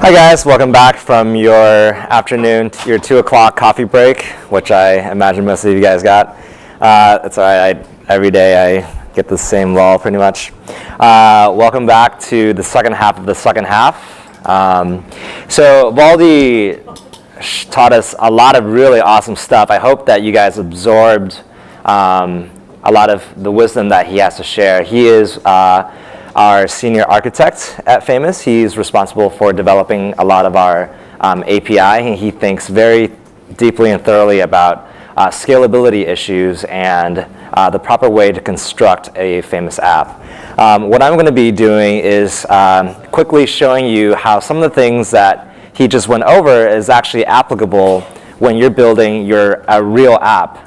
Hi guys, welcome back from your afternoon, your 2 o'clock coffee break, which I imagine most of you guys got. That's all right, every day I get the same lull pretty much. Welcome back to the second half of the second half. So Valdi taught us a lot of really awesome stuff. I hope that you guys absorbed a lot of the wisdom that he has to share. He is our senior architect at Famous. He's responsible for developing a lot of our API. He thinks very deeply and thoroughly about scalability issues and the proper way to construct a Famous app. What I'm going to be doing is quickly showing you how some of the things that he just went over is actually applicable when you're building a real app.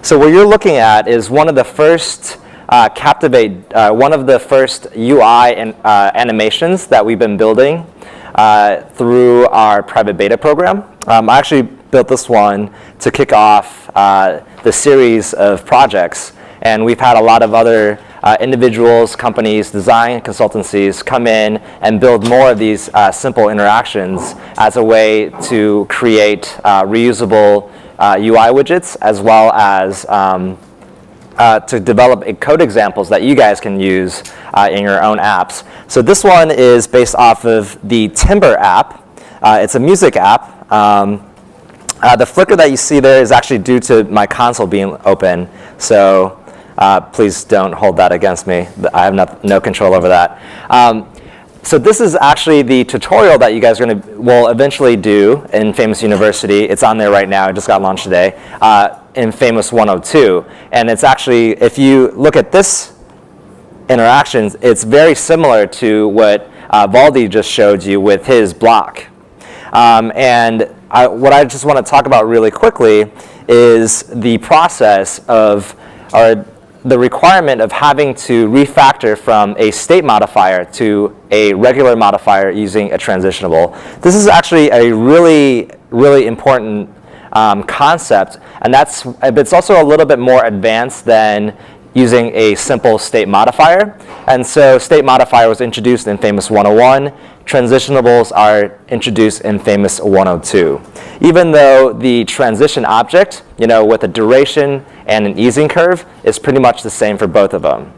So what you're looking at is one of the first one of the first UI and animations that we've been building through our private beta program. I actually built this one to kick off the series of projects, and we've had a lot of other individuals, companies, design consultancies come in and build more of these simple interactions as a way to create reusable UI widgets, as well as to develop code examples that you guys can use in your own apps. So this one is based off of the Timber app. It's a music app. The flicker that you see there is actually due to my console being open. So please don't hold that against me. I have no control over that. So this is actually the tutorial that you guys will eventually do in Famous University. It's on there right now. It just got launched today. In Famous 102, and it's actually, if you look at this interactions, it's very similar to what Valdi just showed you with his block. What I just want to talk about really quickly is the process of, or the requirement of having to refactor from a state modifier to a regular modifier using a transitionable. This is actually a really, really important concept, and it's also a little bit more advanced than using a simple state modifier. And so state modifier was introduced in Famous 101. Transitionables are introduced in Famous 102. Even though the transition object, with a duration and an easing curve, is pretty much the same for both of them.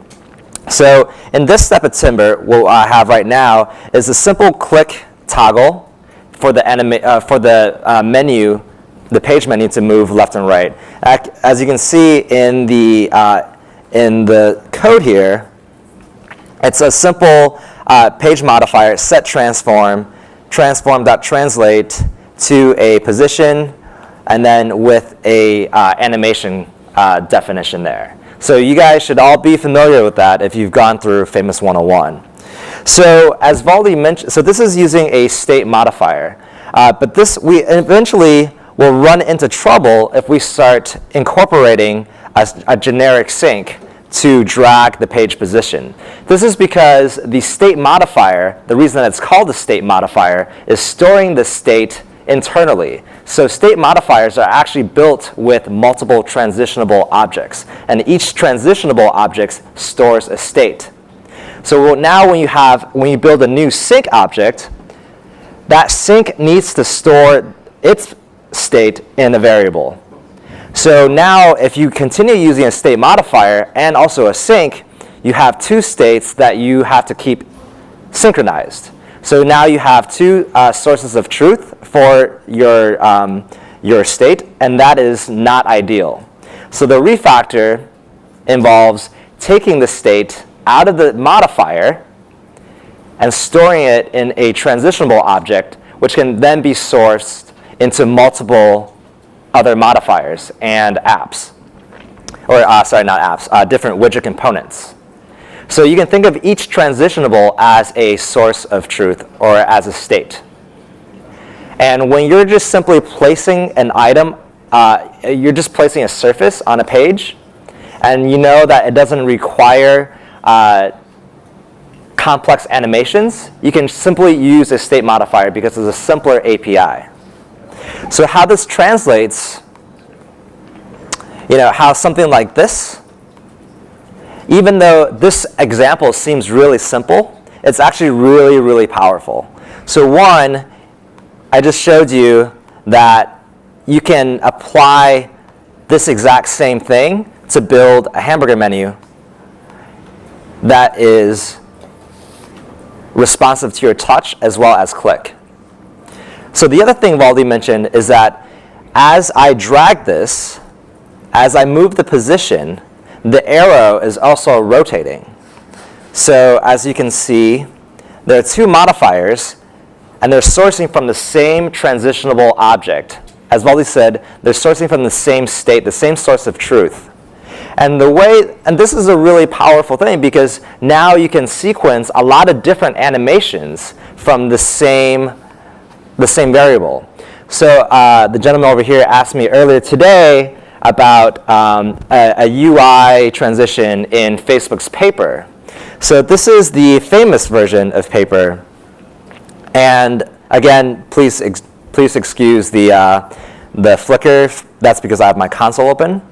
So in this step of Timber, what I have right now is a simple click toggle for the menu, the page menu, to move left and right. As you can see in the code here, it's a simple page modifier, set transform.translate to a position, and then with a animation definition there. So you guys should all be familiar with that if you've gone through Famous 101. So as Valdi mentioned, so this is using a state modifier, but we eventually will run into trouble if we start incorporating a generic sink to drag the page position. This is because the state modifier, the reason that it's called the state modifier, is storing the state internally. So state modifiers are actually built with multiple transitionable objects, and each transitionable object stores a state. So now when you build a new sink object, that sink needs to store its state in a variable. So now if you continue using a state modifier and also a sink, you have two states that you have to keep synchronized. So now you have two sources of truth for your state, and that is not ideal. So the refactor involves taking the state out of the modifier and storing it in a transitionable object, which can then be sourced into multiple other modifiers and apps. Or sorry, not apps, different widget components. So you can think of each transitionable as a source of truth or as a state. And when you're just simply placing an item, you're just placing a surface on a page, and you know that it doesn't require complex animations, you can simply use a state modifier because it's a simpler API. So how this translates, how something like this, even though this example seems really simple, it's actually really, really powerful. So one, I just showed you that you can apply this exact same thing to build a hamburger menu that is responsive to your touch as well as click. So the other thing Valdi mentioned is that as I drag this, as I move the position, the arrow is also rotating. So as you can see, there are two modifiers, and they're sourcing from the same transitionable object. As Valdi said, they're sourcing from the same state, the same source of truth. And this is a really powerful thing because now you can sequence a lot of different animations from the same variable. So the gentleman over here asked me earlier today about a UI transition in Facebook's Paper. So this is the famous version of Paper. And again, please excuse the flicker. That's because I have my console open.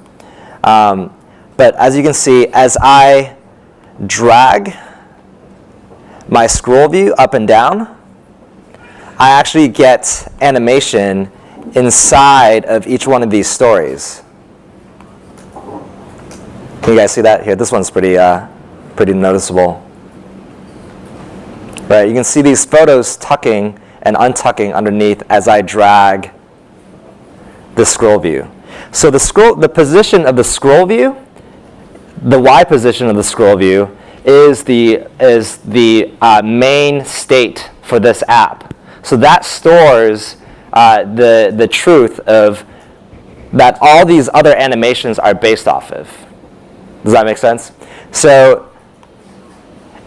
But as you can see, as I drag my scroll view up and down, I actually get animation inside of each one of these stories. Can you guys see that here? This one's pretty noticeable. Right, you can see these photos tucking and untucking underneath as I drag the scroll view. So the position of the scroll view, the Y position of the scroll view, is the main state for this app. So that stores the truth of that all these other animations are based off of. Does that make sense? So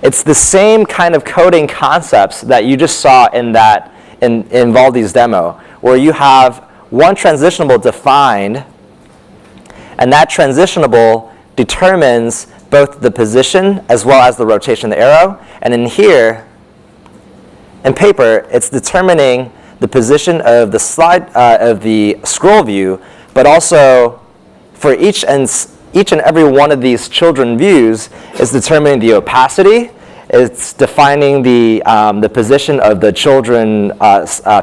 it's the same kind of coding concepts that you just saw in Valdi's demo, where you have one transitionable defined, and that transitionable determines both the position as well as the rotation of the arrow. And in here, in Paper, it's determining the position of the of the scroll view, but also for each and every one of these children views is determining the opacity. It's defining the position of the children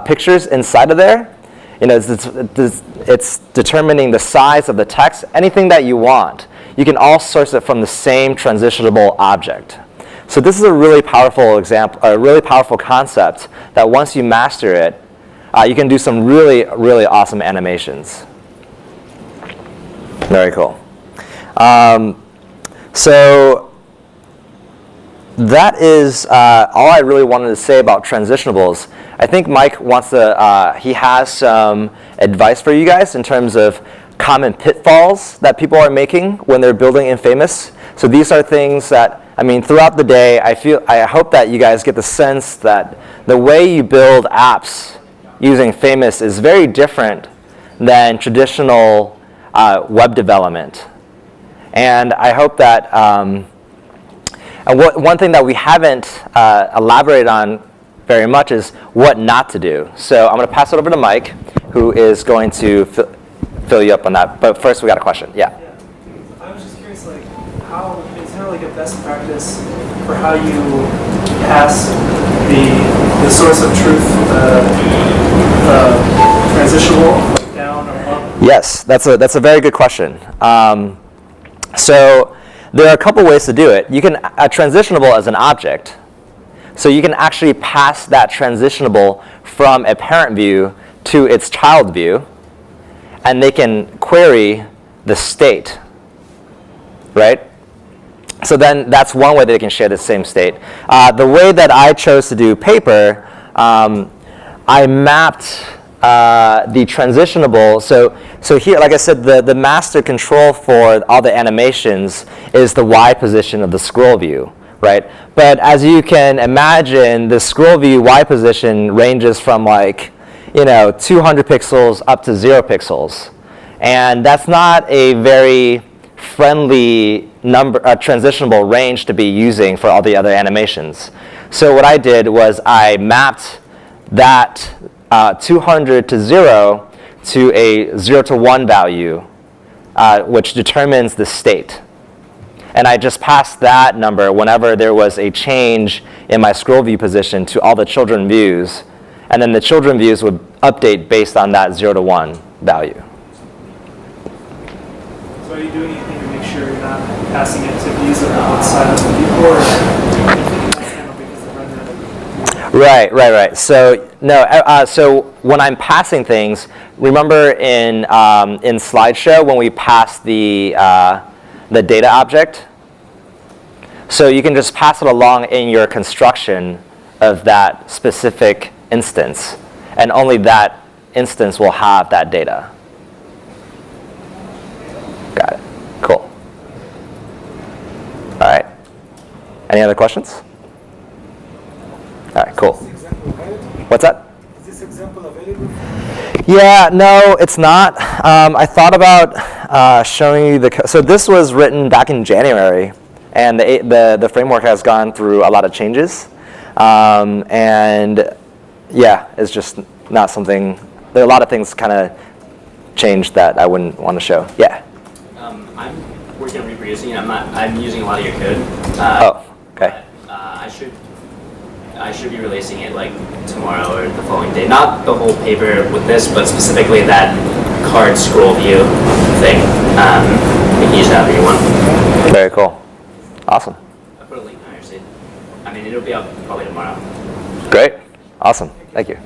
pictures inside of there. You know, it's determining the size of the text, anything that you want. You can all source it from the same transitionable object. So this is a really powerful example, a really powerful concept that once you master it, you can do some really, really awesome animations. Very cool. So that is all I really wanted to say about transitionables. I think Mike wants to, he has some advice for you guys in terms of common pitfalls that people are making when they're building in Famous. So these are things that, I mean, throughout the day, I hope that you guys get the sense that the way you build apps using Famous is very different than traditional web development. And I hope that, one thing that we haven't elaborated on very much is what not to do. So I'm going to pass it over to Mike, who is going to fill you up on that. But first, we got a question. Yeah. I was just curious, like, how is there like a best practice for how you pass the source of truth, transitional down or up? Yes, that's a very good question. So there are a couple ways to do it. You can transitionable as an object. So you can actually pass that transitionable from a parent view to its child view, and they can query the state, right? So then that's one way they can share the same state. The way that I chose to do Paper, I mapped the transitionable. So here, like I said, the master control for all the animations is the Y position of the scroll view, right? But as you can imagine, the scroll view Y position ranges from 200 pixels up to 0 pixels. And that's not a very friendly transitionable range to be using for all the other animations. So what I did was I mapped that 200 to 0 to a 0 to 1 value, which determines the state. And I just passed that number whenever there was a change in my scroll view position to all the children views. And then the children views would update based on that 0 to 1 value. So are you doing anything to make sure you're not passing it to views that are outside of the viewport? Right. So no. So when I'm passing things, remember in slideshow when we pass the data object. So you can just pass it along in your construction of that specific instance, and only that instance will have that data. Got it. Cool. All right. Any other questions? All right, cool. What's that? Is this example available? Yeah, no, it's not. I thought about showing you the code. So this was written back in January, and the framework has gone through a lot of changes. And yeah, it's just not something. There are a lot of things kind of changed that I wouldn't want to show. Yeah. I'm working on reproducing it. I'm using a lot of your code. Okay. I should be releasing it like tomorrow or the following day. Not the whole paper with this, but specifically that card scroll view thing. You can use that if you want. Very cool. Awesome. I'll put a link on your site. I mean, it'll be up probably tomorrow. Great. Awesome. Thank you.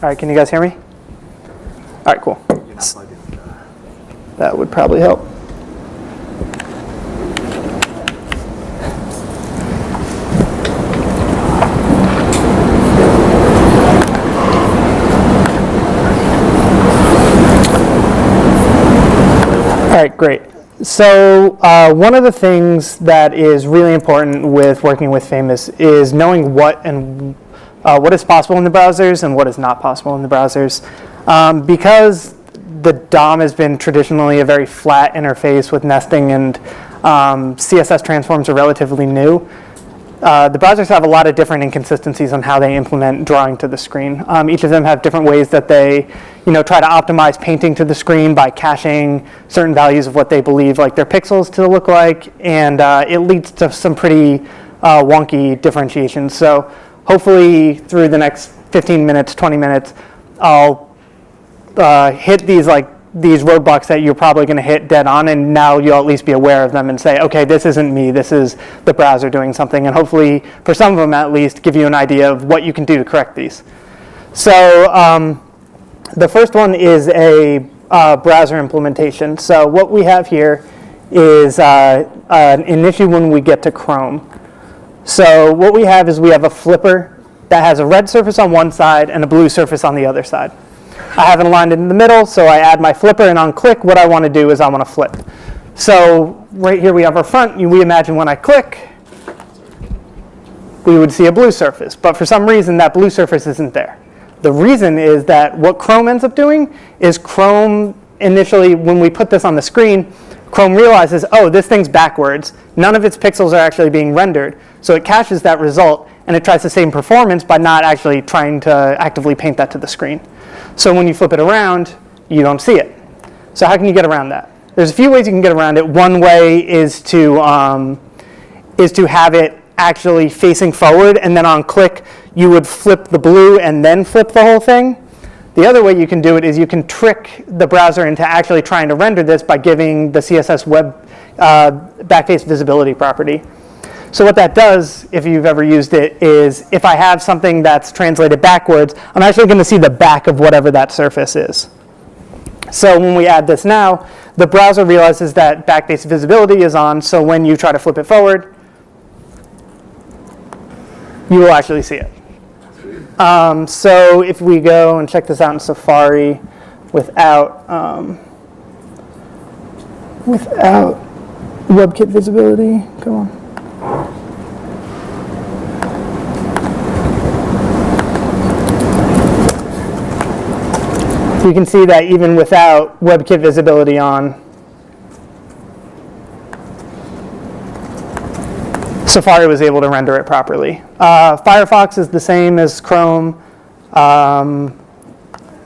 All right, can you guys hear me? All right, cool. That would probably help. All right, great. So one of the things that is really important with working with Famous is knowing what is possible in the browsers and what is not possible in the browsers. Because the DOM has been traditionally a very flat interface with nesting, and CSS transforms are relatively new, the browsers have a lot of different inconsistencies on how they implement drawing to the screen. Each of them have different ways that they try to optimize painting to the screen by caching certain values of what they believe like their pixels to look like, and it leads to some pretty wonky differentiations. So hopefully through the next 15 minutes, 20 minutes, I'll hit these roadblocks that you're probably going to hit dead on, and now you'll at least be aware of them and say, okay, this isn't me, this is the browser doing something, and hopefully, for some of them at least, give you an idea of what you can do to correct these. So the first one is a browser implementation. So what we have here is an issue when we get to Chrome. So what we have is we have a flipper that has a red surface on one side and a blue surface on the other side. I have it aligned in the middle, so I add my flipper, and on click, what I want to do is I want to flip. So right here we have our front. We imagine when I click, we would see a blue surface. But for some reason, that blue surface isn't there. The reason is that what Chrome ends up doing is Chrome initially, when we put this on the screen, Chrome realizes, oh, this thing's backwards. None of its pixels are actually being rendered. So it caches that result, and it tries the same performance by not actually trying to actively paint that to the screen. So when you flip it around, you don't see it. So how can you get around that? There's a few ways you can get around it. One way is to have it actually facing forward, and then on click, you would flip the blue and then flip the whole thing. The other way you can do it is you can trick the browser into actually trying to render this by giving the CSS web backface visibility property. So what that does, if you've ever used it, is if I have something that's translated backwards, I'm actually going to see the back of whatever that surface is. So when we add this now, the browser realizes that backface visibility is on, so when you try to flip it forward, you will actually see it. So if we go and check this out in Safari without WebKit visibility, come on. You can see that even without WebKit visibility on, Safari was able to render it properly. Firefox is the same as Chrome.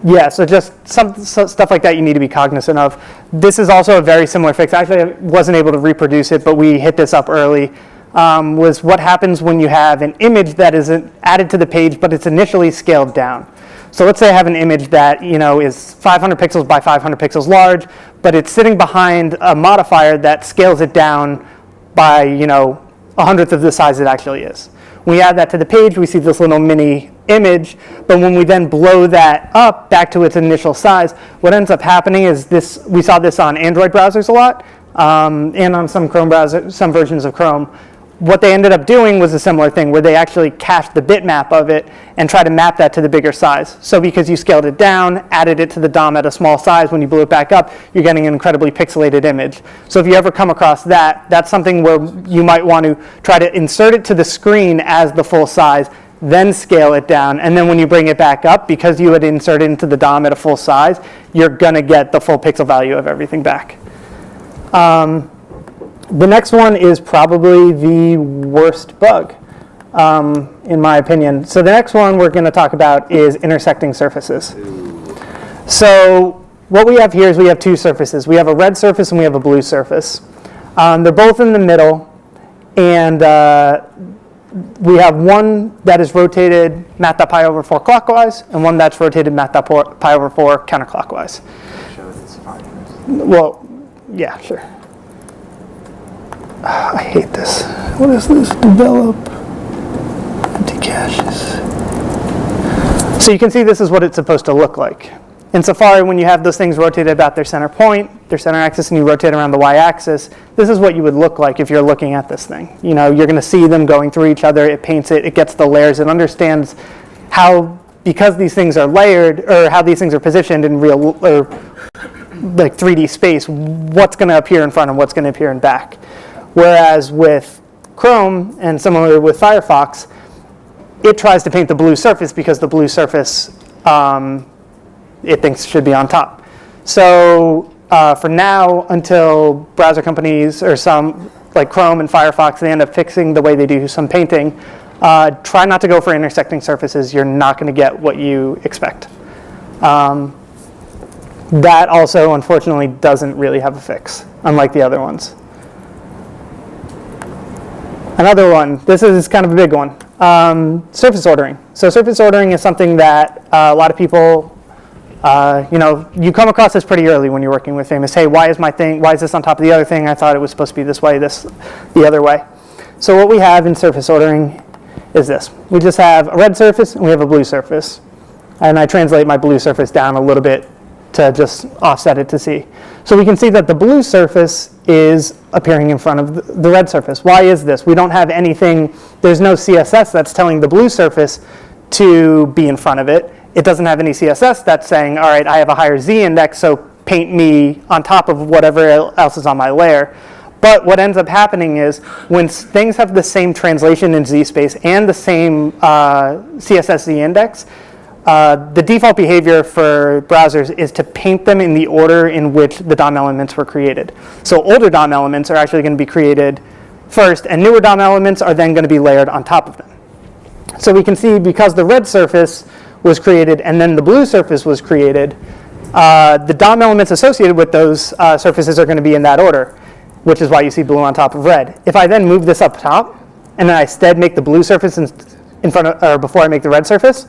Yeah, so just stuff like that you need to be cognizant of. This is also a very similar fix. Actually, I wasn't able to reproduce it, but we hit this up early. Was what happens when you have an image that is added to the page, but it's initially scaled down. So let's say I have an image that is 500 pixels by 500 pixels large, but it's sitting behind a modifier that scales it down by a hundredth of the size it actually is. When we add that to the page, we see this little mini image, but when we then blow that up back to its initial size, what ends up happening is this. We saw this on Android browsers a lot, and on some Chrome browsers, some versions of Chrome. What they ended up doing was a similar thing where they actually cached the bitmap of it and tried to map that to the bigger size. So because you scaled it down, added it to the DOM at a small size, when you blew it back up, you're getting an incredibly pixelated image. So if you ever come across that, that's something where you might want to try to insert it to the screen as the full size, then scale it down, and then when you bring it back up, because you had inserted into the DOM at a full size, you're going to get the full pixel value of everything back. The next one is probably the worst bug, in my opinion. So the next one we're going to talk about is intersecting surfaces. So what we have here is we have two surfaces. We have a red surface and we have a blue surface. They're both in the middle, and we have one that is rotated math.pi/4 clockwise, and one that's rotated math.pi/4 counterclockwise. Show this fine. Well, yeah, sure. I hate this. What is this? Develop empty caches. So you can see this is what it's supposed to look like. In Safari, when you have those things rotated about their center point, their center axis, and you rotate around the y-axis, this is what you would look like if you're looking at this thing. You're going to see them going through each other. It paints it. It gets the layers. It understands how, because these things are layered, or how these things are positioned in real, or like 3D space, what's going to appear in front and what's going to appear in back. Whereas with Chrome, and similar with Firefox, it tries to paint the blue surface because the blue surface it thinks should be on top. So for now, until browser companies or some like Chrome and Firefox, they end up fixing the way they do some painting, try not to go for intersecting surfaces. You're not going to get what you expect. That also, unfortunately, doesn't really have a fix, unlike the other ones. Another one, this is kind of a big one, surface ordering. So surface ordering is something that a lot of people, you come across this pretty early when you're working with Famous. Hey, why is this on top of the other thing? I thought it was supposed to be this way, the other way. So what we have in surface ordering is this. We just have a red surface and we have a blue surface. And I translate my blue surface down a little bit to just offset it to see. So we can see that the blue surface is appearing in front of the red surface. Why is this? We don't have anything, there's no CSS that's telling the blue surface to be in front of it. It doesn't have any CSS that's saying, all right, I have a higher Z index, so paint me on top of whatever else is on my layer. But what ends up happening is when things have the same translation in zspace and the same CSS Z index, the default behavior for browsers is to paint them in the order in which the DOM elements were created. So older DOM elements are actually going to be created first, and newer DOM elements are then going to be layered on top of them. So we can see because the red surface was created and then the blue surface was created, the DOM elements associated with those surfaces are going to be in that order, which is why you see blue on top of red. If I then move this up top, and then I instead make the blue surface in front of, or before I make the red surface,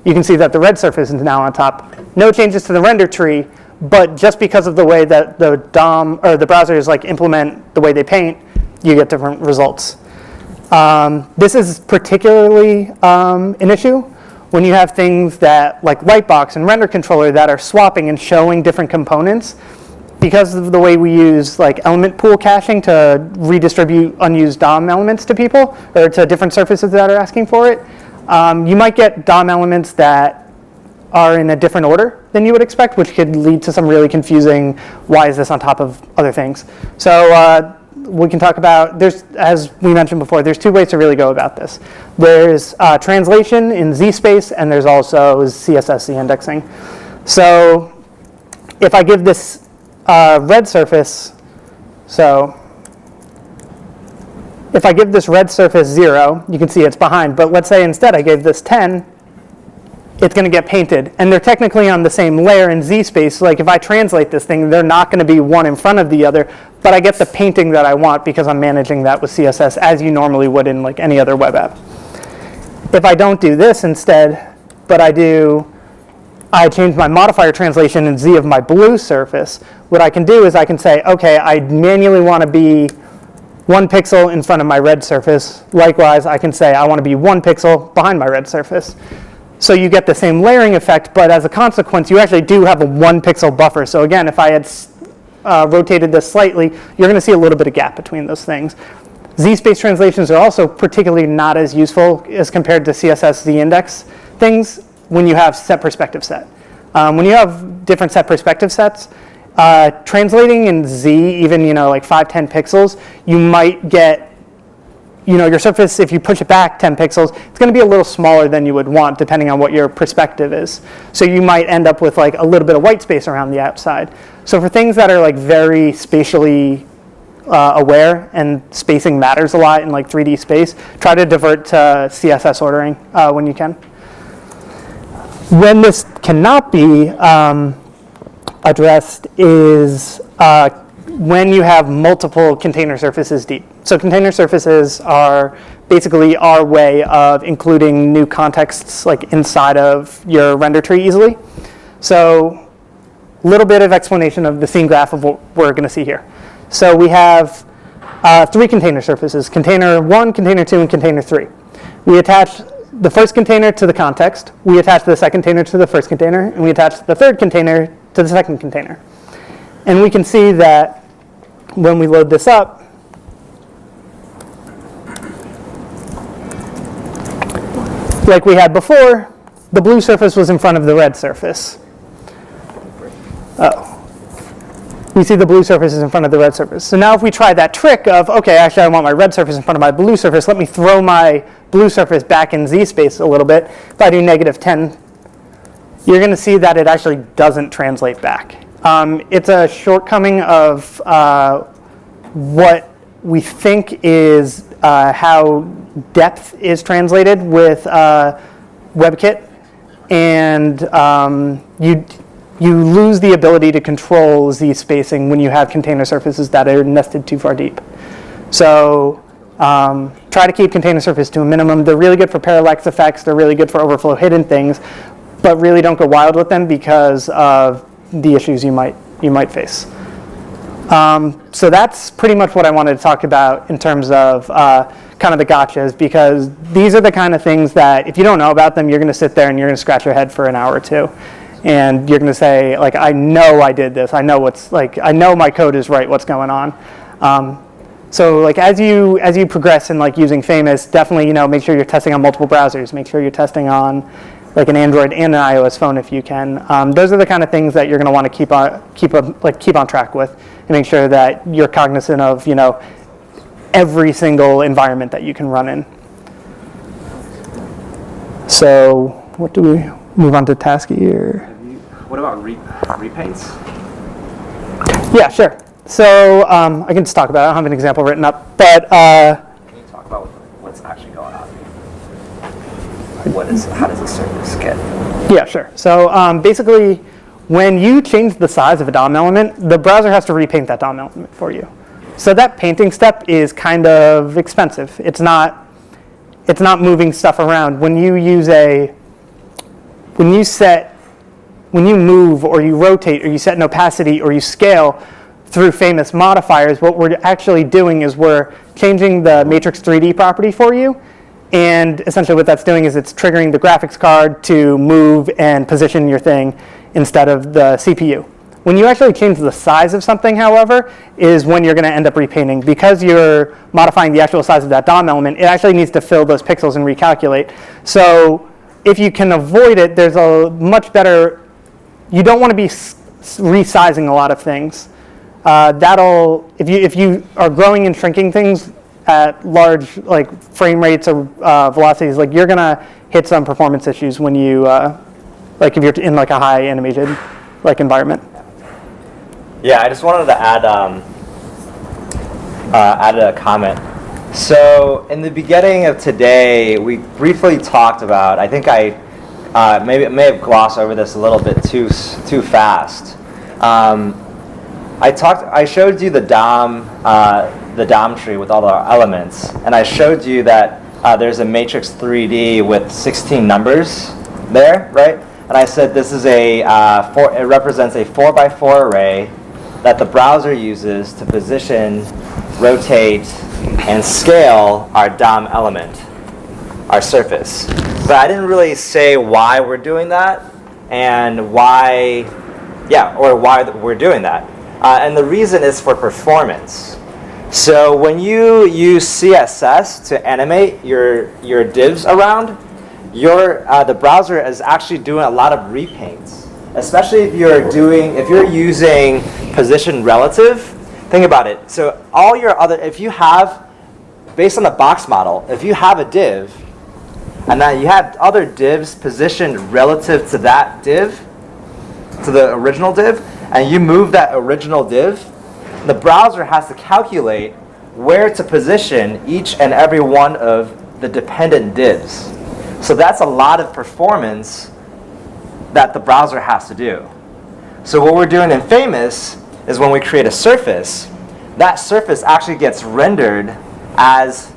you can see that the red surface is now on top. No changes to the render tree, but just because of the way that the DOM or the browsers implement the way they paint, you get different results. This is particularly an issue when you have things that like Lightbox and Render Controller that are swapping and showing different components. Because of the way we use element pool caching to redistribute unused DOM elements to people or to different surfaces that are asking for it, You might get DOM elements that are in a different order than you would expect, which could lead to some really confusing, why is this on top of other things? So we can talk about, as we mentioned before, there's two ways to really go about this. There's translation in zspace, and there's also CSS z-indexing. So if I give this red surface, so if I give this red surface 0, you can see it's behind. But let's say instead I gave this 10, it's going to get painted. And they're technically on the same layer in zspace. Like if I translate this thing, they're not going to be one in front of the other. But I get the painting that I want because I'm managing that with CSS as you normally would in like any other web app. If I don't do this instead, but I change my modifier translation in Z of my blue surface, what I can do is I can say, OK, I manually want to be 1 pixel in front of my red surface. Likewise, I can say I want to be 1 pixel behind my red surface. So you get the same layering effect, but as a consequence, you actually do have a 1 pixel buffer. So again, if I had rotated this slightly, you're going to see a little bit of gap between those things. Z-space translations are also particularly not as useful as compared to CSS z-index things when you have set perspective set. When you have different set perspective sets, translating in Z, even like 5, 10 pixels, you might get your surface, if you push it back 10 pixels, it's going to be a little smaller than you would want depending on what your perspective is. So you might end up with like a little bit of white space around the outside. So for things that are like very spatially aware and spacing matters a lot in like 3D space, try to divert to CSS ordering when you can. When this cannot be addressed is when you have multiple container surfaces deep. So container surfaces are basically our way of including new contexts like inside of your render tree easily. So a little bit of explanation of the scene graph of what we're going to see here. So we have 3 container surfaces, container 1, container 2, and container 3. We attach the first container to the context, we attach the second container to the first container, and we attach the third container to the second container. And we can see that when we load this up, like we had before, the blue surface was in front of the red surface. We see the blue surface is in front of the red surface. So now if we try that trick of, OK, actually I want my red surface in front of my blue surface, let me throw my blue surface back in z-space a little bit. If I do -10, you're going to see that it actually doesn't translate back. It's a shortcoming of what we think is how depth is translated with WebKit. And you lose the ability to control z-spacing when you have container surfaces that are nested too far deep. So try to keep container surface to a minimum. They're really good for parallax effects. They're really good for overflow hidden things. But really don't go wild with them because of the issues you might face. So that's pretty much what I wanted to talk about in terms of kind of the gotchas, because these are the kind of things that if you don't know about them, you're going to sit there and you're going to scratch your head for an hour or two. And you're going to say, like, I know I did this. I know I know my code is right. What's going on? So like as you progress in like using Famous, definitely make sure you're testing on multiple browsers. Make sure you're testing on like an Android and an iOS phone if you can. Those are the kind of things that you're going to want to keep on track with, and make sure that you're cognizant of every single environment that you can run in. So what do we move on to Tasky here? What about repaints? Yeah, sure. So I can just talk about it. I don't have an example written up, but Can you talk about what's actually going on? How does a surface get? Yeah, sure. So basically, when you change the size of a DOM element, the browser has to repaint that DOM element for you. So that painting step is kind of expensive. It's not moving stuff around. When you move or you rotate or you set an opacity or you scale through Famous modifiers, what we're actually doing is we're changing the matrix 3D property for you. And essentially what that's doing is it's triggering the graphics card to move and position your thing instead of the CPU. When you actually change the size of something, however, is when you're going to end up repainting. Because you're modifying the actual size of that DOM element, it actually needs to fill those pixels and recalculate. So if you can avoid it, there's a much better, you don't want to be resizing a lot of things. If you are growing and shrinking things at large like frame rates or velocities, like you're gonna hit some performance issues when you like if you're in like a high animated like environment. Yeah, I just wanted to add a comment. So in the beginning of today, we briefly talked about, I think I may have glossed over this a little bit too fast. I showed you the DOM tree with all the elements, and I showed you that there's a matrix 3D with 16 numbers there, right? And I said this is it represents a 4x4 array that the browser uses to position, rotate, and scale our DOM element, our surface. But I didn't really say why we're doing that and why we're doing that. And the reason is for performance. So when you use CSS to animate your divs around, the browser is actually doing a lot of repaints. Especially if you're using position relative. Think about it. So if you have, based on the box model, if you have a div, and then you have other divs positioned relative to that div, to the original div, and you move that original div, the browser has to calculate where to position each and every one of the dependent divs. So that's a lot of performance that the browser has to do. So what we're doing in Famous is when we create a surface, that surface actually gets rendered as,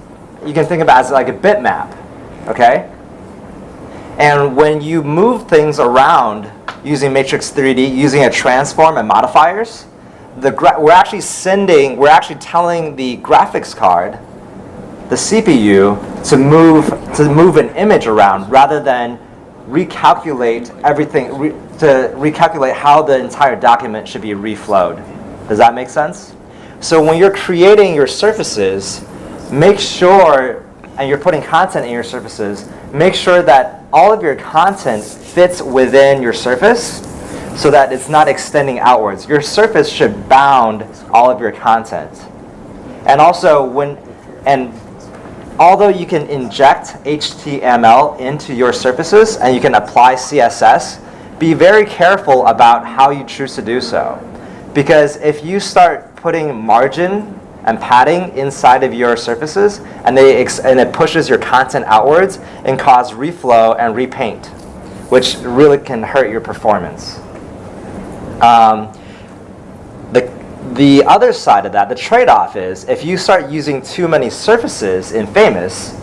you can think of it as like a bitmap, okay? And when you move things around using Matrix 3D, using a transform and modifiers, we're actually telling the graphics card, the CPU, to move an image around rather than recalculate everything, recalculate how the entire document should be reflowed. Does that make sense? So when you're creating your surfaces, make sure, and you're putting content in your surfaces, make sure that all of your content fits within your surface so that it's not extending outwards. Your surface should bound all of your content. And also, although you can inject HTML into your surfaces and you can apply CSS, be very careful about how you choose to do so. Because if you start putting margin and padding inside of your surfaces and it pushes your content outwards and cause reflow and repaint, which really can hurt your performance. The other side of that, the trade-off is, if you start using too many surfaces in Famous,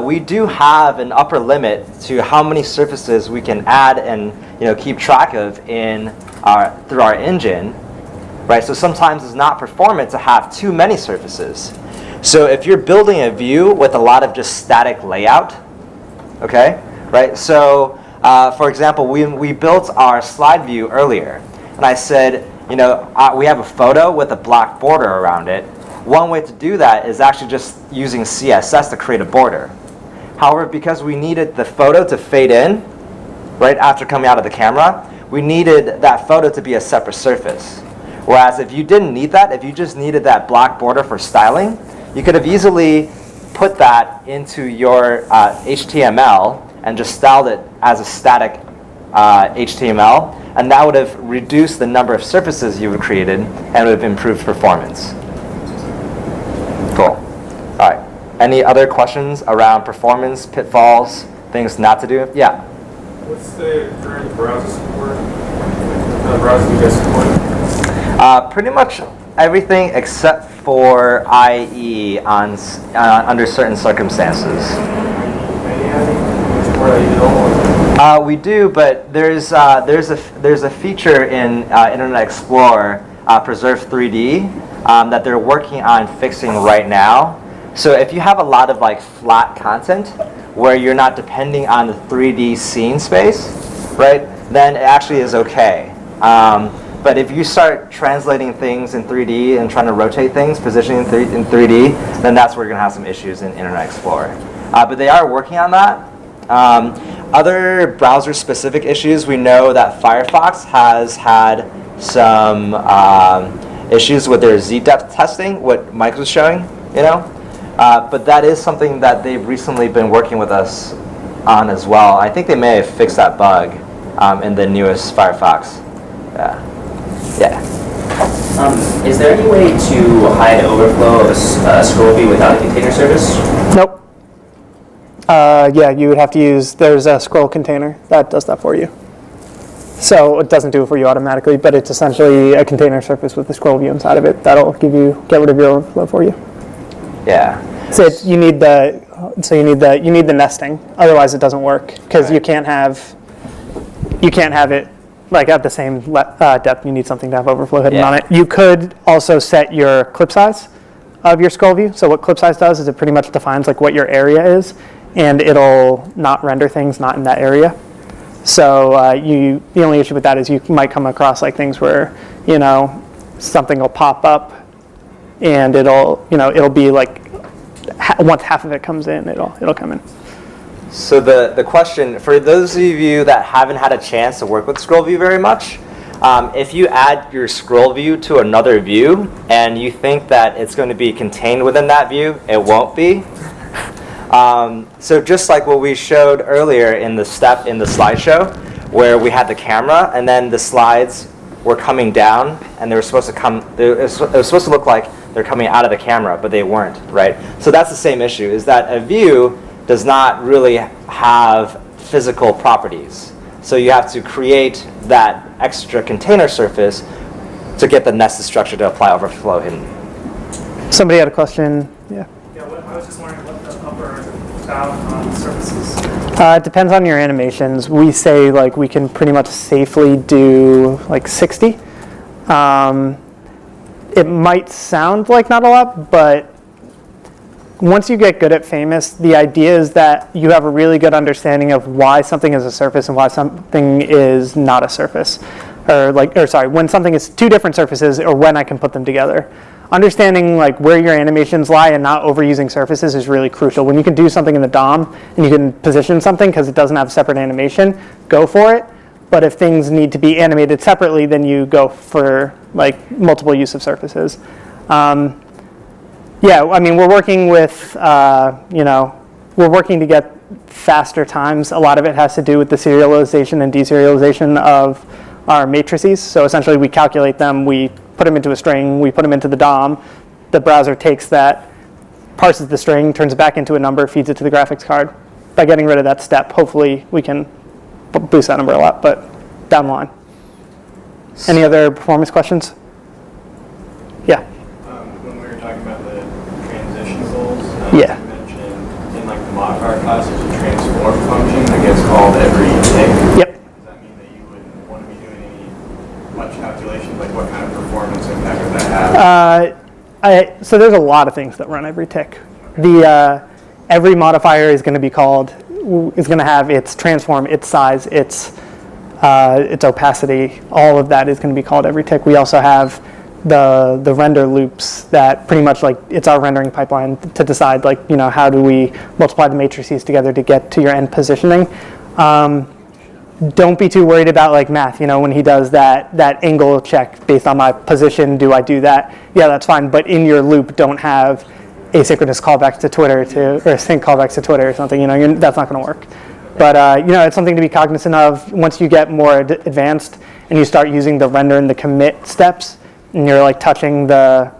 we do have an upper limit to how many surfaces we can add and keep track of through our engine, right? So sometimes it's not performant to have too many surfaces. So if you're building a view with a lot of just static layout, okay, right? So for example, we built our slide view earlier, and I said, we have a photo with a black border around it. One way to do that is actually just using CSS to create a border. However, because we needed the photo to fade in right after coming out of the camera, we needed that photo to be a separate surface. Whereas if you didn't need that, if you just needed that black border for styling, you could have easily put that into your HTML and just styled it as a static HTML, and that would have reduced the number of surfaces you have created and would have improved performance. Cool. All right. Any other questions around performance, pitfalls, things not to do? Yeah. What's the current browser support? What kind of browser do you guys support? Pretty much everything except for IE under certain circumstances. We do, but there's a feature in Internet Explorer, Preserve 3D, that they're working on fixing right now. So if you have a lot of flat content where you're not depending on the 3D scene space, right, then it actually is okay. But But if you start translating things in 3D and trying to rotate things, positioning in 3D, then that's where you're going to have some issues in Internet Explorer. But they are working on that. Other browser-specific issues, we know that Firefox has had some issues with their Z-depth testing, what Mike was showing, but that is something that they've recently been working with us on as well. I think they may have fixed that bug in the newest Firefox. Yeah. Is there any way to hide overflow of ScrollView without a container service? Nope. Yeah, you would have to use, there's a scroll container that does that for you. So it doesn't do it for you automatically, but it's essentially a container surface with the ScrollView inside of it. That'll get rid of your overflow for you. Yeah. So you need the nesting. Otherwise, it doesn't work because you can't have it like at the same depth. You need something to have overflow hidden on it. You could also set your clip size of your ScrollView. So what clip size does is it pretty much defines like what your area is, and it'll not render things not in that area. So the only issue with that is you might come across like things where something will pop up, and it'll be like once half of it comes in, it'll come in. So the question, for those of you that haven't had a chance to work with ScrollView very much, if you add your ScrollView to another view and you think that it's going to be contained within that view, it won't be. So just like what we showed earlier in the slideshow, where we had the camera and then the slides were coming down and they were supposed to come, it was supposed to look like they're coming out of the camera, but they weren't, right? So that's the same issue, is that a view does not really have physical properties. So you have to create that extra container surface to get the nested structure to apply overflow hidden. Somebody had a question? Yeah. Yeah, I was just wondering what the upper bound on surfaces. It depends on your animations. We say like we can pretty much safely do like 60. It might sound like not a lot, but once you get good at Famous, the idea is that you have a really good understanding of why something is a surface and why something is not a surface. When something is two different surfaces or when I can put them together. Understanding like where your animations lie and not overusing surfaces is really crucial. When you can do something in the DOM and you can position something because it doesn't have separate animation, go for it. But if things need to be animated separately, then you go for like multiple use of surfaces. Yeah, I mean, we're working with, we're working to get faster times. A lot of it has to do with the serialization and deserialization of our matrices. So essentially, we calculate them, we put them into a string, we put them into the DOM. The browser takes that, parses the string, turns it back into a number, feeds it to the graphics card. By getting rid of that step, hopefully, we can boost that number a lot, but down the line. Any other performance questions? Yeah. When we were talking about the transition goals, Yeah. you mentioned in like the modifier class there's a transform function that gets called EveryTick. Yep. Does that mean that you wouldn't want to be doing any much calculations? Like what kind of performance impact would that have? So there's a lot of things that run EveryTick. The every modifier is going to be called, is going to have its transform, its size, its opacity. All of that is going to be called EveryTick. We also have the render loops that pretty much like it's our rendering pipeline to decide like how do we multiply the matrices together to get to your end positioning. Don't be too worried about like math. When he does that angle check based on my position, do I do that? Yeah, that's fine. But in your loop, don't have asynchronous callbacks to Twitter or sync callbacks to Twitter or something. That's not going to work. But it's something to be cognizant of. Once you get more advanced and you start using the render and the commit steps, and you're like touching the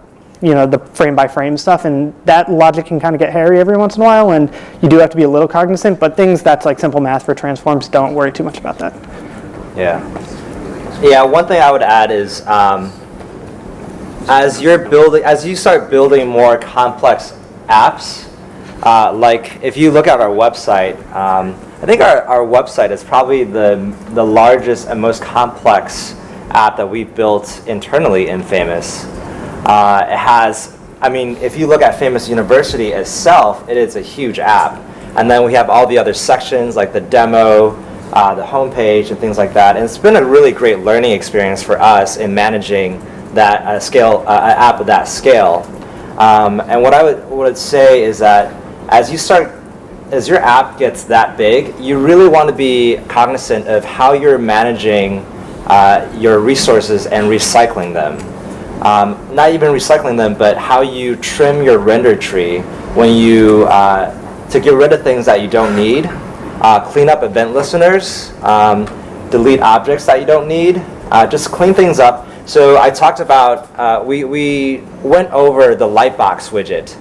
frame by frame stuff, and that logic can kind of get hairy every once in a while, and you do have to be a little cognizant. But things that's like simple math for transforms, don't worry too much about that. Yeah. One thing I would add is as you start building more complex apps, like if you look at our website, I think our website is probably the largest and most complex app that we've built internally in Famous. It has, if you look at Famous University itself, it is a huge app. And then we have all the other sections like the demo, the homepage and things like that. And it's been a really great learning experience for us in managing that app of that scale. And what I would say is that as your app gets that big, you really want to be cognizant of how you're managing your resources and recycling them. Not even recycling them, but how you trim your render tree when you to get rid of things that you don't need, clean up event listeners, delete objects that you don't need, just clean things up. So I talked about, we went over the Lightbox widget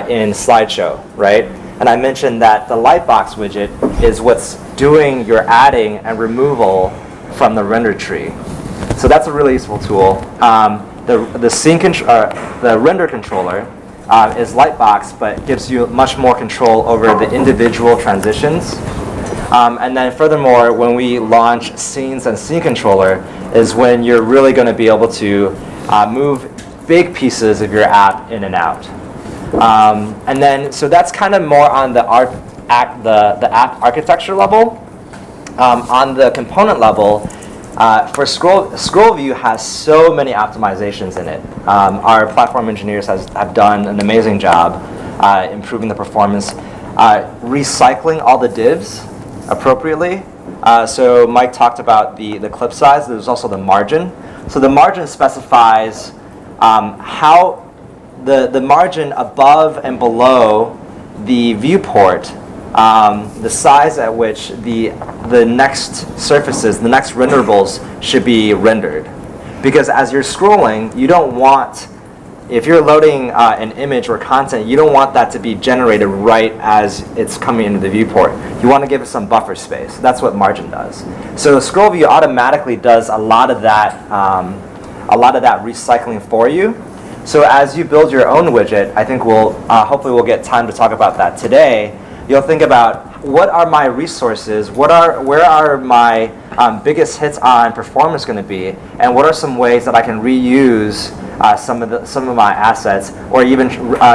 in slideshow, right? And I mentioned that the Lightbox widget is what's doing your adding and removal from the render tree. So that's a really useful tool. The render controller is Lightbox, but gives you much more control over the individual transitions. And then furthermore, when we launch scenes and scene controller is when you're really going to be able to move big pieces of your app in and out. And then, so that's kind of more on the app architecture level. On the component level, for ScrollView has so many optimizations in it. Our platform engineers have done an amazing job improving the performance, recycling all the divs appropriately. So Mike talked about the clip size. There's also the margin. So the margin specifies how the margin above and below the viewport, the size at which the next surfaces, the next renderables should be rendered. Because as you're scrolling, you don't want, if you're loading an image or content, you don't want that to be generated right as it's coming into the viewport. You want to give it some buffer space. That's what margin does. So ScrollView automatically does a lot of that recycling for you. So as you build your own widget, I think hopefully we'll get time to talk about that today. You'll think about, what are my resources? Where are my biggest hits on performance going to be? And what are some ways that I can reuse some of my assets, or even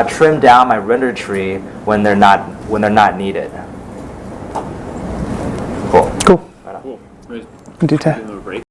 trim down my render tree when they're not needed? Cool. Cool. Cool. Great. Do Give them a break.